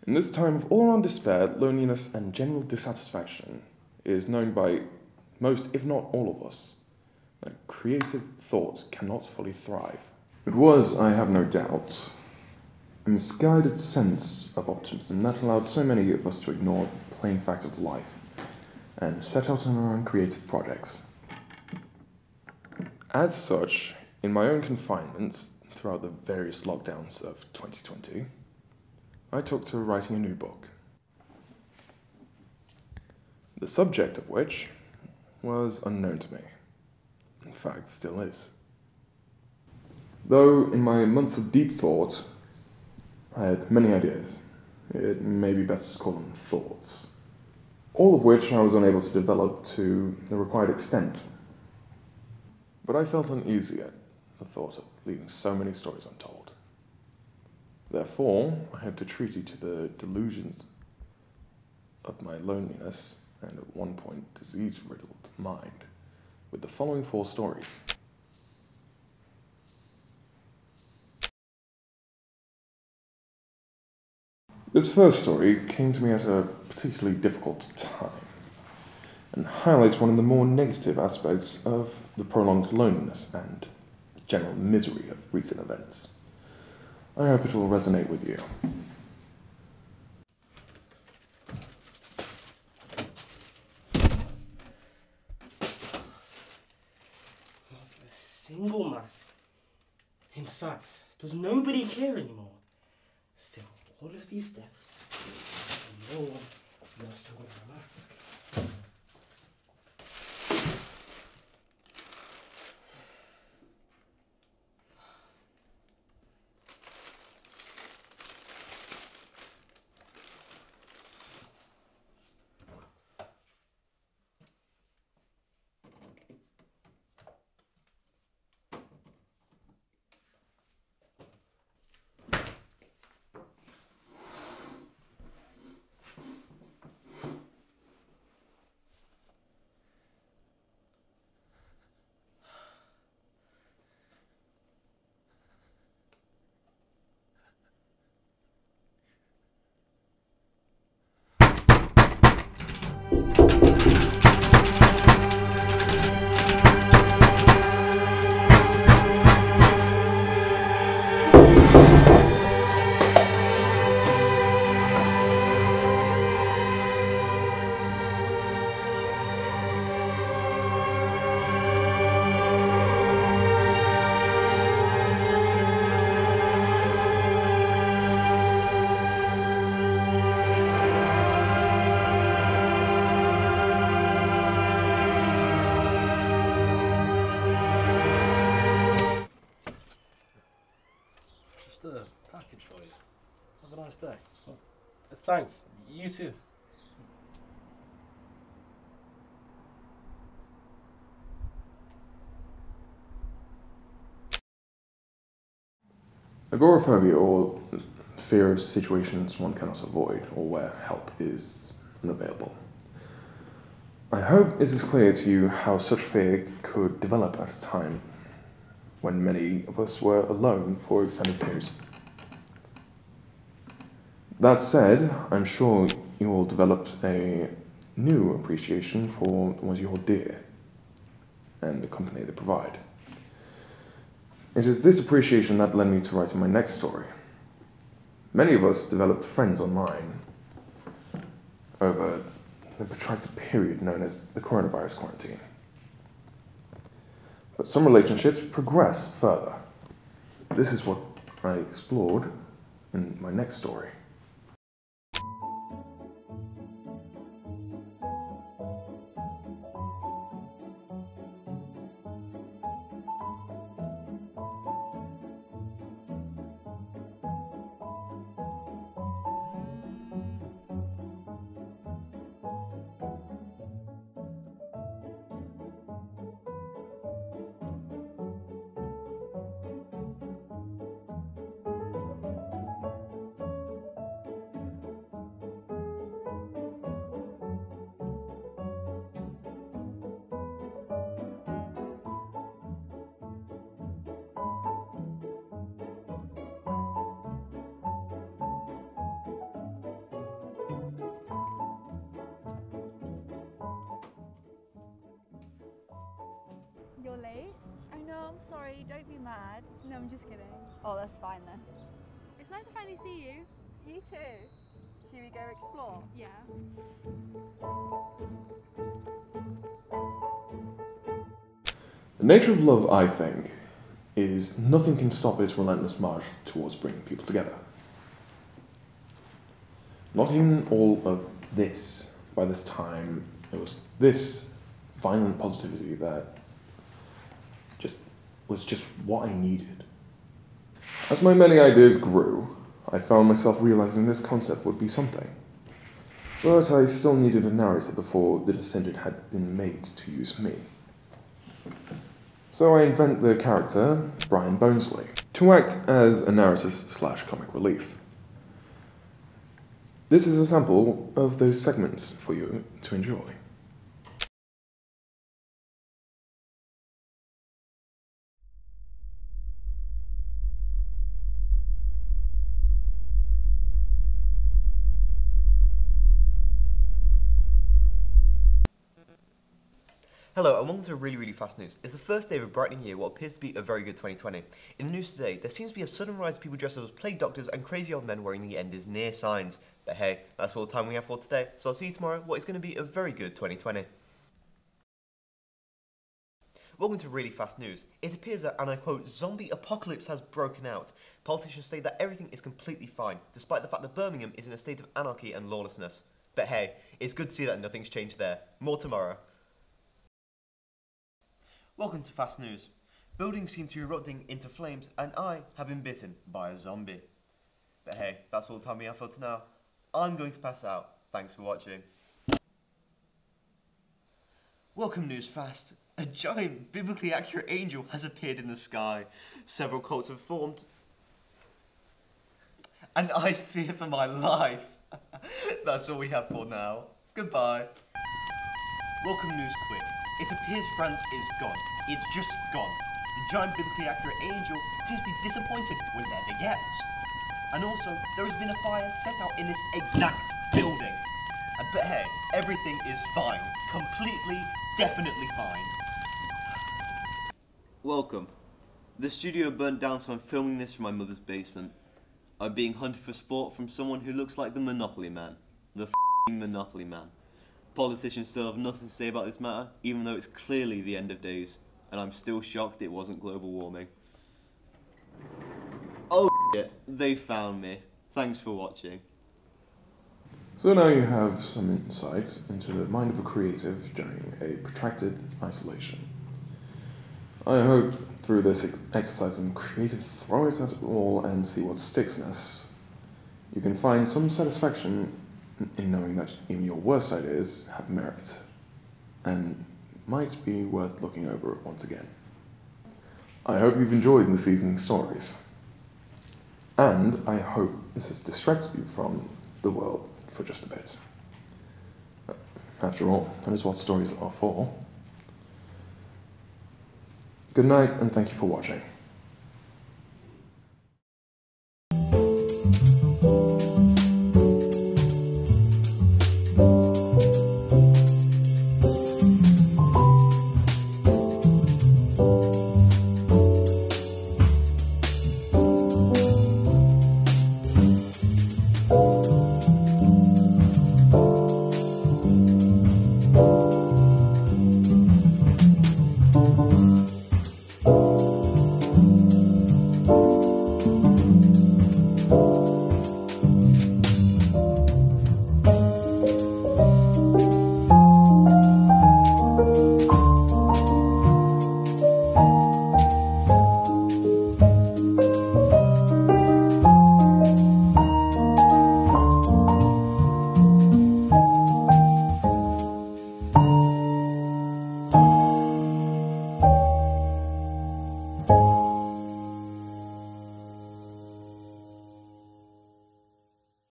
In this time of all-around despair, loneliness, and general dissatisfaction, it is known by most, if not all of us, that creative thought cannot fully thrive. It was, I have no doubt, a misguided sense of optimism that allowed so many of us to ignore the plain fact of life and set out on our own creative projects. As such, in my own confinements throughout the various lockdowns of 2020, I took to writing a new book, the subject of which was unknown to me. In fact, still is. Though in my months of deep thought, I had many ideas. It may be best to call them thoughts, all of which I was unable to develop to the required extent. But I felt uneasy at the thought of leaving so many stories untold. Therefore, I had to treat to the delusions of my loneliness and at one point disease-riddled mind with the following 4 stories. This first story came to me at a particularly difficult time and highlights one of the more negative aspects of the prolonged loneliness and general misery of recent events. I hope it will resonate with you. Not a single mask. In fact, does nobody care anymore? Still, all of these steps, and no one knows to wear a mask. A package for you. Have a nice day. Thanks. You too. Agoraphobia, or fear of situations one cannot avoid, or where help is unavailable. I hope it is clear to you how such fear could develop at a time when many of us were alone for extended periods. That said, I'm sure you all developed a new appreciation for the ones you hold dear and the company they provide. It is this appreciation that led me to writing my next story. Many of us developed friends online over the protracted period known as the coronavirus quarantine. But some relationships progress further. This is what I explored in my next story. I'm sorry, don't be mad. No, I'm just kidding. Oh, that's fine then. It's nice to finally see you. You too. Should we go explore? Yeah. The nature of love, I think, is nothing can stop its relentless march towards bringing people together. Not even all of this. By this time, it was this violent positivity that was just what I needed. As my many ideas grew, I found myself realizing this concept would be something. But I still needed a narrator before the decision had been made to use me. So I invent the character, Brian Bonesley, to act as a narrator/comic relief. This is a sample of those segments for you to enjoy. Hello and welcome to really fast news. It's the first day of a brightening year, what appears to be a very good 2020. In the news today, there seems to be a sudden rise of people dressed up as plague doctors and crazy old men wearing the end is near signs. But hey, that's all the time we have for today, so I'll see you tomorrow, what is going to be a very good 2020. Welcome to really fast news. It appears that, and I quote, zombie apocalypse has broken out. Politicians say that everything is completely fine, despite the fact that Birmingham is in a state of anarchy and lawlessness. But hey, it's good to see that nothing's changed there. More tomorrow. Welcome to Fast News. Buildings seem to be erupting into flames and I have been bitten by a zombie. But hey, that's all the time we have for now. I'm going to pass out. Thanks for watching. Welcome News Fast. A giant, biblically accurate angel has appeared in the sky. Several cults have formed. And I fear for my life. That's all we have for now. Goodbye. Welcome News Quick. It appears France is gone. It's just gone. The giant biblically accurate angel seems to be disappointed whenever it gets. And also, there has been a fire set out in this exact building. But hey, everything is fine. Completely, definitely fine. Welcome. The studio burnt down, so I'm filming this from my mother's basement. I'm being hunted for sport from someone who looks like the Monopoly Man. The f***ing Monopoly Man. Politicians still have nothing to say about this matter, even though it's clearly the end of days, and I'm still shocked it wasn't global warming. Oh shit, they found me. Thanks for watching. So now you have some insight into the mind of a creative during a protracted isolation. I hope through this exercise in creative, throw it at it all and see what sticks in us. You can find some satisfaction in knowing that even your worst ideas have merit, and might be worth looking over once again. I hope you've enjoyed this evening's stories, and I hope this has distracted you from the world for just a bit. After all, that is what stories are for. Good night, and thank you for watching.